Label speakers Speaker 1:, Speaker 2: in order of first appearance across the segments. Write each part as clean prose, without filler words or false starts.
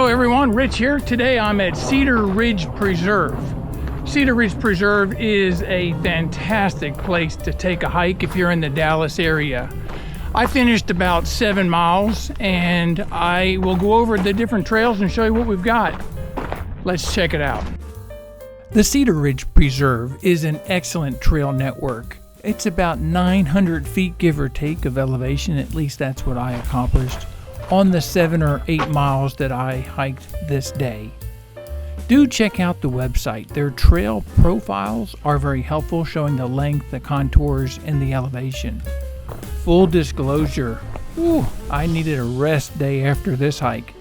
Speaker 1: Hello everyone, Rich here. Today I'm at Cedar Ridge Preserve. Cedar Ridge Preserve is a fantastic place to take a hike if you're in the Dallas area. I finished about 7 miles and I will go over the different trails and show you what we've got. Let's check it out. The Cedar Ridge Preserve is an excellent trail network. It's about 900 feet give or take of elevation, at least that's what I accomplished on the 7 or 8 miles that I hiked this day. Do check out the website. Their trail profiles are very helpful, showing the length, the contours, and the elevation. Full disclosure, I needed a rest day after this hike.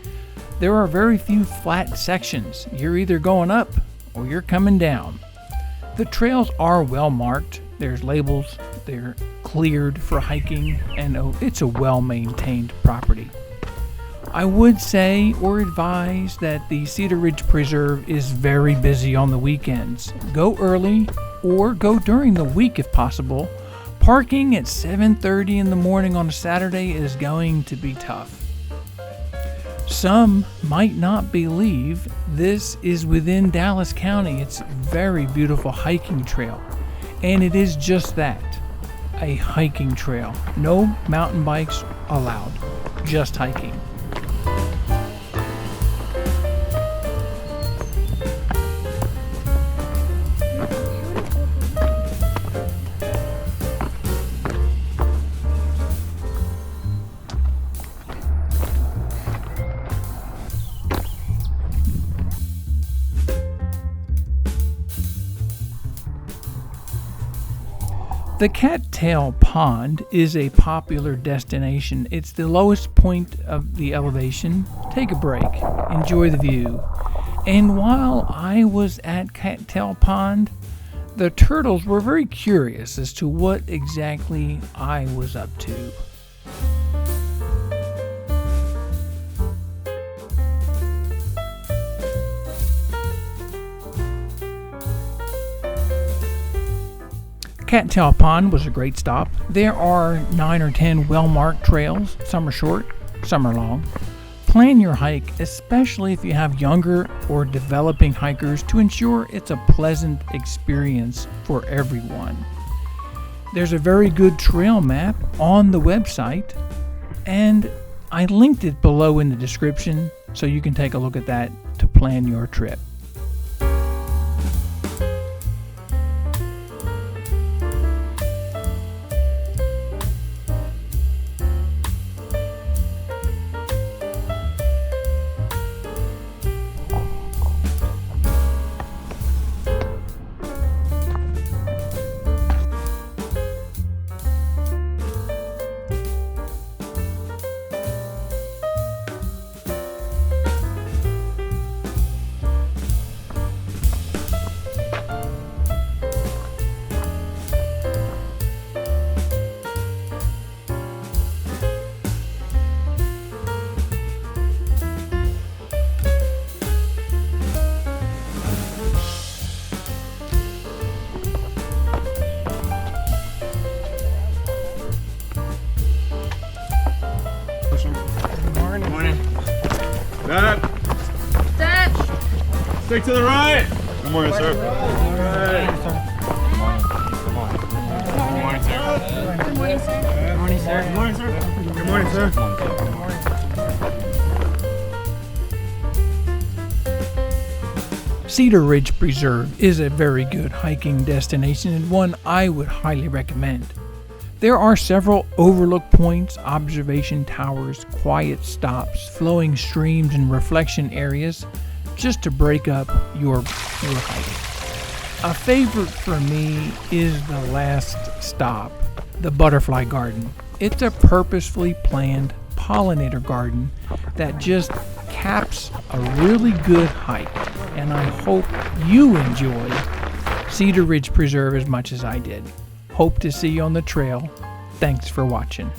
Speaker 1: There are very few flat sections. You're either going up or you're coming down. The trails are well marked. There's labels, they're cleared for hiking, and it's a well-maintained property. I would say or advise that the Cedar Ridge Preserve is very busy on the weekends. Go early or go during the week if possible. Parking at 7:30 in the morning on a Saturday is going to be tough. Some might not believe this is within Dallas County. It's a very beautiful hiking trail, and it is just that, a hiking trail. No mountain bikes allowed, just hiking. The Cattail Pond is a popular destination. It's the lowest point of the elevation. Take a break, enjoy the view. And while I was at Cattail Pond, the turtles were very curious as to what exactly I was up to. Cattail Pond was a great stop. There are 9 or 10 well-marked trails. Some are short, some are long. Plan your hike, especially if you have younger or developing hikers, to ensure it's a pleasant experience for everyone. There's a very good trail map on the website, and I linked it below in the description so you can take a look at that to plan your trip.
Speaker 2: Stick to the right. Good morning, sir.
Speaker 3: Good morning, sir.
Speaker 2: Good morning, sir. Good morning, sir. Good morning, sir.
Speaker 1: Cedar Ridge Preserve is a very good hiking destination and one I would highly recommend. There are several overlook points, observation towers, quiet stops, flowing streams, and reflection areas just to break up your hike. A favorite for me is the last stop, the Butterfly Garden. It's a purposefully planned pollinator garden that just caps a really good hike, and I hope you enjoy Cedar Ridge Preserve as much as I did. Hope to see you on the trail. Thanks for watching.